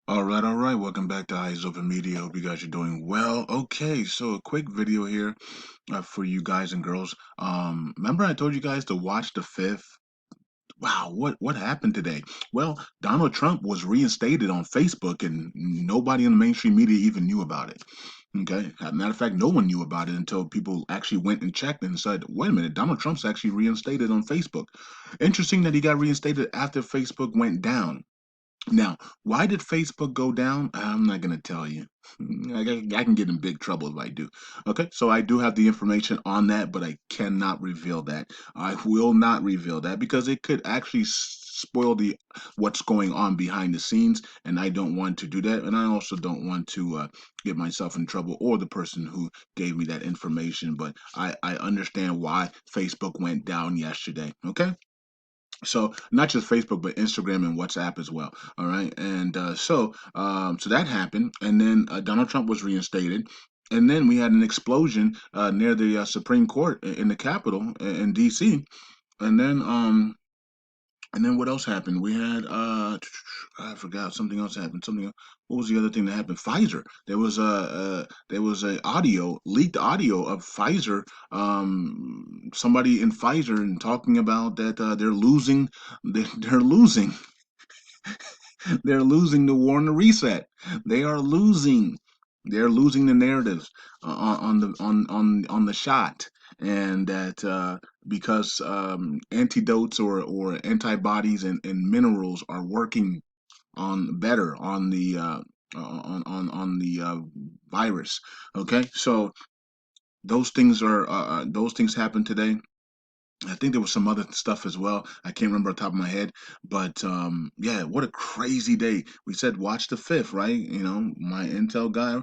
All right. Welcome back to Eyes Open Media. Hope you guys are doing well. Okay, so a quick video here for you guys and girls. Remember I told you guys to watch the fifth. Wow, what happened today? Well, Donald Trump was reinstated on Facebook, and nobody in the mainstream media even knew about it. Okay, as a matter of fact, no one knew about it until people actually went and checked and said, "Wait a minute, Donald Trump's actually reinstated on Facebook." Interesting that he got reinstated after Facebook went down. Now, why did Facebook go down? I'm not going to tell you. I can get in big trouble if I do. Okay, so I do have the information on that, but I cannot reveal that. I will not reveal that because it could actually spoil the what's going on behind the scenes, and I don't want to do that. And I also don't want to get myself in trouble or the person who gave me that information. But I understand why Facebook went down yesterday. Okay. So not just Facebook, but Instagram and WhatsApp as well. All right, and so that happened, and then Donald Trump was reinstated, and then we had an explosion near the Supreme Court in the Capitol in D.C. And then what else happened? We had I forgot something else happened. What was the other thing that happened? Pfizer. There was a audio leaked audio of Pfizer. Somebody in Pfizer and talking about that they're losing. They're losing. They're losing the war and the reset. They are losing. They're losing the narratives on the shot, and that because antidotes or antibodies and minerals are working on better on the on the virus. Okay, so those things happen today. I think there was some other stuff as well. I can't remember off the top of my head, but yeah, what a crazy day. We said watch the fifth, right? My Intel guy,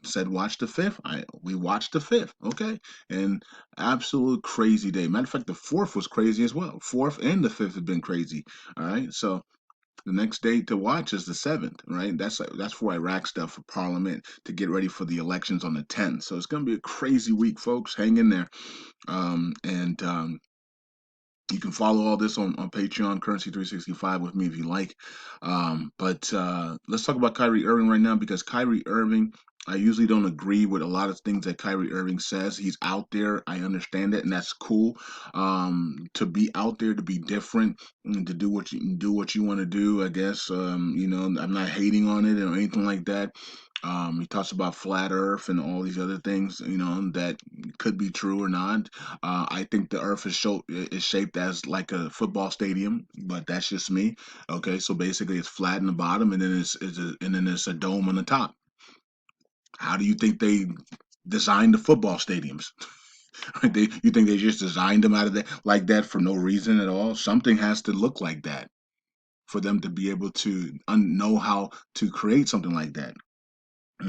said watch the fifth. We watched the fifth, okay, and absolute crazy day. Matter of fact, the fourth was crazy as well. Fourth and the fifth have been crazy. All right, so the next date to watch is the seventh, right? That's for Iraq stuff for Parliament to get ready for the elections on the 10th. So it's gonna be a crazy week, folks. Hang in there. And You can follow all this on Patreon, Currency365 with me if you like. But Let's talk about Kyrie Irving right now because Kyrie Irving, I usually don't agree with a lot of things that Kyrie Irving says. He's out there. I understand it, and that's cool. To be out there, to be different, and to do what you want to do. I guess I'm not hating on it or anything like that. He talks about flat Earth and all these other things, that could be true or not. I think the Earth is shaped as like a football stadium, but that's just me. Okay, so basically it's flat in the bottom, and then it's a dome on the top. How do you think they designed the football stadiums? You think they just designed them out of that like that for no reason at all? Something has to look like that for them to be able to know how to create something like that.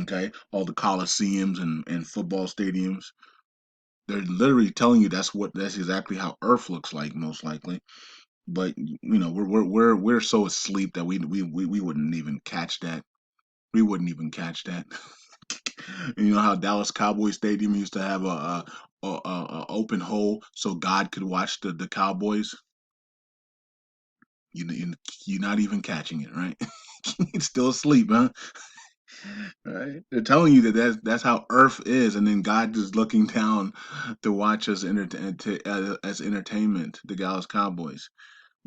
Okay, all the coliseums and football stadiums. They're literally telling you that's exactly how Earth looks like, most likely. But we're so asleep that we wouldn't even catch that. We wouldn't even catch that. You know how Dallas Cowboy Stadium used to have a open hole so God could watch the Cowboys. You're not even catching it, right? It's still asleep, huh? Right? They're telling you that that's how Earth is, and then God is looking down to watch us as entertainment, the Dallas Cowboys.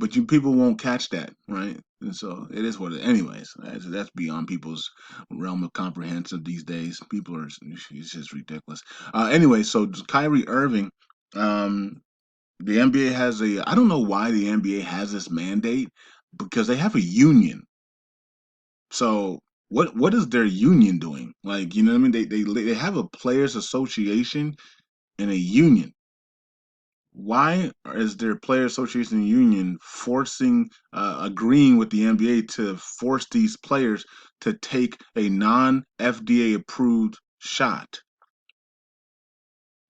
But you people won't catch that, right? And so it is what it. Anyways, that's beyond people's realm of comprehensive these days. People are it's just ridiculous. Anyway, so Kyrie Irving, the NBA has a. I don't know why the NBA has this mandate because they have a union. So what is their union doing? Like, you know what I mean? They have a players association and a union. Why is their player association union agreeing with the NBA to force these players to take a non FDA approved shot?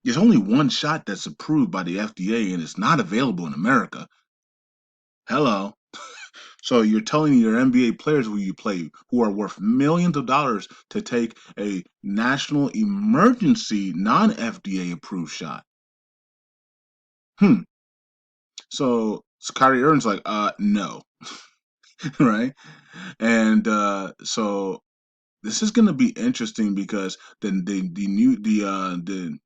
There's only one shot that's approved by the FDA and it's not available in America. Hello. So you're telling your NBA players who you play, who are worth millions of dollars, to take a national emergency non-FDA approved shot. Hmm. So Kyrie Irving's like, no. right? And so this is going to be interesting because the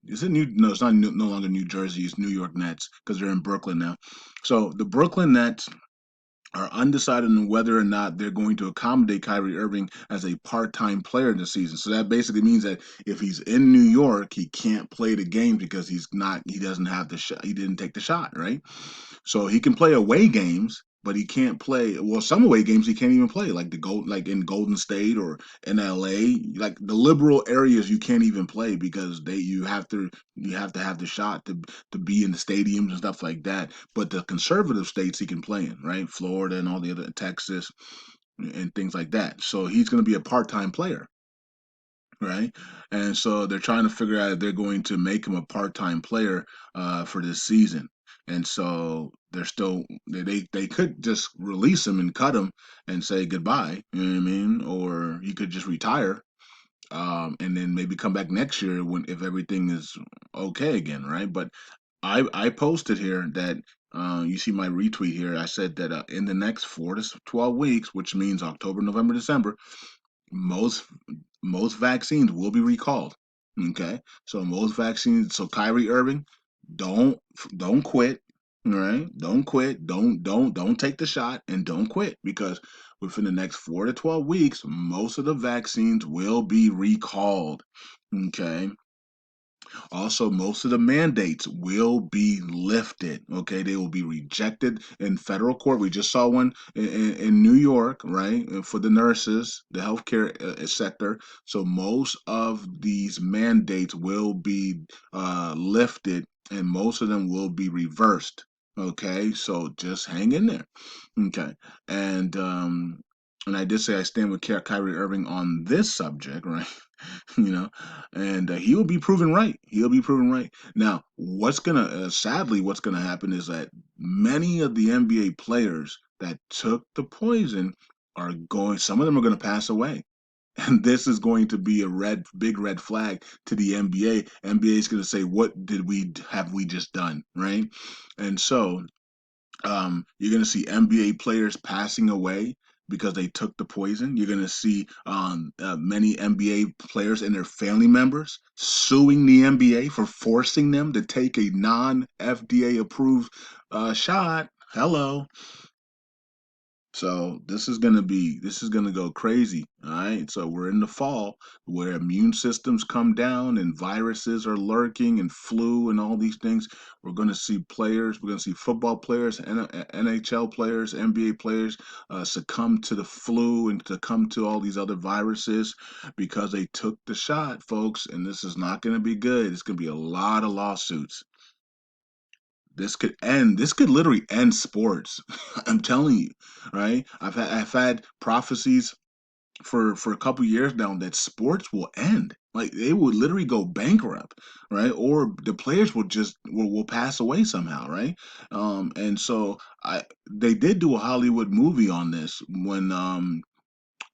is it new, no, it's not no longer New Jersey, it's New York Nets because they're in Brooklyn now. So the Brooklyn Nets are undecided on whether or not they're going to accommodate Kyrie Irving as a part-time player this season. So that basically means that if he's in New York, he can't play the game because he doesn't have the shot, he didn't take the shot, right? So he can play away games, but he can't play. Well, some away games he can't even play, like like in Golden State or in LA, like the liberal areas you can't even play because you have to have the shot to be in the stadiums and stuff like that. But the conservative states he can play in, right? Florida and all the other Texas and things like that. So he's going to be a part-time player, right? And so they're trying to figure out if they're going to make him a part-time player for this season. And so they're still they could just release him and cut him and say goodbye. You know what I mean? Or he could just retire, and then maybe come back next year when if everything is okay again, right? But I posted here that. You see my retweet here. I said that in the next 4 to 12 weeks, which means October, November, December, most most vaccines will be recalled. Okay, so most vaccines. So Kyrie Irving, don't don't quit. All right, don't quit. Don't take the shot and don't quit because within the next 4 to 12 weeks, most of the vaccines will be recalled. Okay, also, most of the mandates will be lifted. Okay, they will be rejected in federal court. We just saw one in New York, right, for the nurses, the healthcare sector. So most of these mandates will be lifted, and most of them will be reversed. Okay, so just hang in there. Okay, and and I did say I stand with Kyrie Irving on this subject, right? you know, and he will be proven right. He'll be proven right. Now, sadly, what's gonna happen is that many of the NBA players that took the poison some of them are gonna pass away. And this is going to be a big red flag to the NBA. NBA is going to say, "What have we just done?" Right? And so you're going to see NBA players passing away because they took the poison. You're going to see many NBA players and their family members suing the NBA for forcing them to take a non-FDA approved shot. Hello. So this is gonna go crazy. All right. So we're in the fall where immune systems come down and viruses are lurking and flu and all these things. We're gonna see football players, NHL players, NBA players succumb to the flu and succumb to all these other viruses because they took the shot, folks. And this is not gonna be good. It's gonna be a lot of lawsuits. This could literally end sports. I'm telling you, right? I've had prophecies for a couple years now that sports will end. Like they will literally go bankrupt, right? Or the players will pass away somehow, right? And so I they did do a Hollywood movie on this when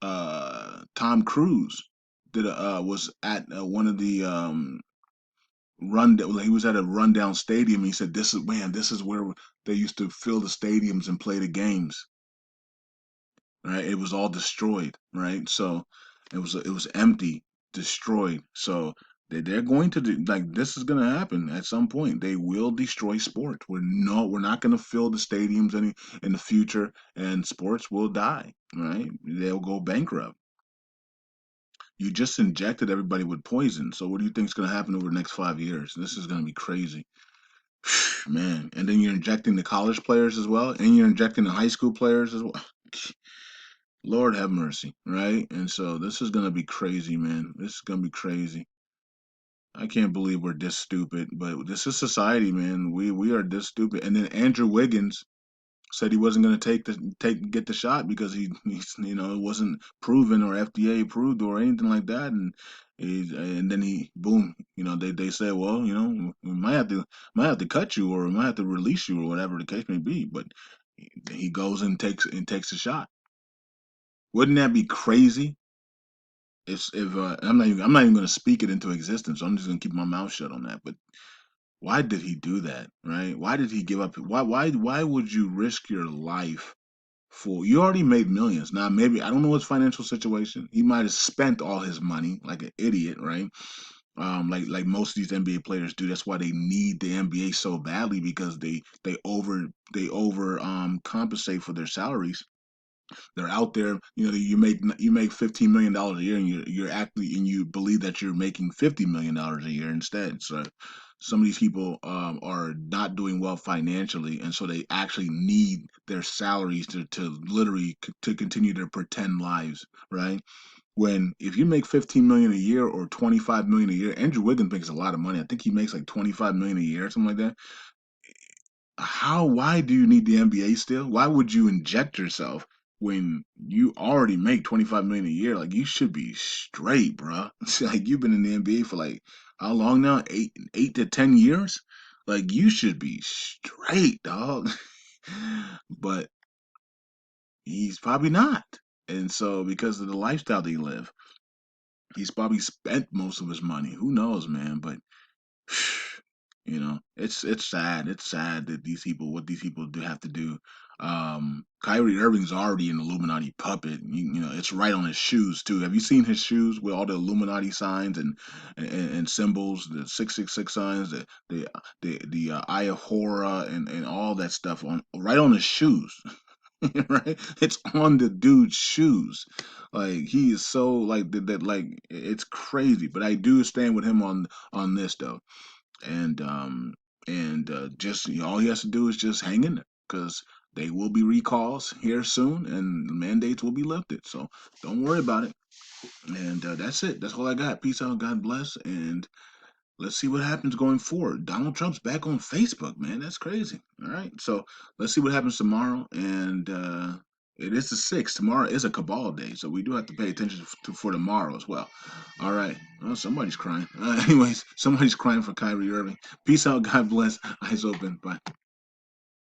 Tom Cruise was at one of the he was at a rundown stadium. He said, this is where they used to fill the stadiums and play the games." Right? It was all destroyed, right? So it was empty, destroyed. So they're going to do, like this is going to happen at some point. They will destroy sports. We're not going to fill the stadiums any in the future, and sports will die. Right? They'll go bankrupt. You just injected everybody with poison. So what do you think is going to happen over the next 5 years? This is going to be crazy. Man, and then you're injecting the college players as well, and you're injecting the high school players as well. Lord have mercy, right? And so this is gonna be crazy, man. This is gonna be crazy. I can't believe we're this stupid, but this is society, man. We are this stupid. And then Andrew Wiggins said he wasn't gonna get the shot because he's it wasn't proven or FDA approved or anything like that. And then he boom, they say, well, we might have to cut you or we might have to release you or whatever the case may be. But he goes and takes a shot. Wouldn't that be crazy? If I'm not even going to speak it into existence. So I'm just going to keep my mouth shut on that. But why did he do that? Right? Why did he give up? Why would you risk your life For you already made millions. Now maybe I don't know his financial situation. He might have spent all his money like an idiot, right? Like most of these NBA players do. That's why they need the NBA so badly because they over compensate for their salaries. They're out there. You make $15 million a year, and you're actually and you believe that you're making $50 million a year instead. So some of these people are not doing well financially, and so they actually need their salaries to literally to continue their pretend lives, right? When if you make 15 million a year or 25 million a year, Andrew Wiggins makes a lot of money. I think he makes like 25 million a year or something like that. Why do you need the NBA still? Why would you inject yourself when you already make 25 million a year? Like you should be straight, bro. Like you've been in the NBA for like how long now? 8 to 10 years? Like you should be straight, dog. But he's probably not. And so because of the lifestyle they live, he's probably spent most of his money. Who knows, man? But it's sad. It's sad that what these people do have to do. Kyrie Irving's already an Illuminati puppet. It's right on his shoes too. Have you seen his shoes with all the Illuminati signs and symbols, the 666 signs, the Eye of Horror and all that stuff on right on his shoes. Right? It's on the dude's shoes. Like he is so like that. Like it's crazy. But I do stand with him on this though, and just all he has to do is just hang in there because they will be recalls here soon and mandates will be lifted. So don't worry about it. And that's it. That's all I got. Peace out. God bless. And let's see what happens going forward. Donald Trump's back on Facebook, man. That's crazy. All right. So let's see what happens tomorrow. And it is the 6th. Tomorrow is a cabal day. So we do have to pay attention for tomorrow as well. All right. Well, somebody's crying. Anyways, somebody's crying for Kyrie Irving. Peace out. God bless. Eyes open. Bye.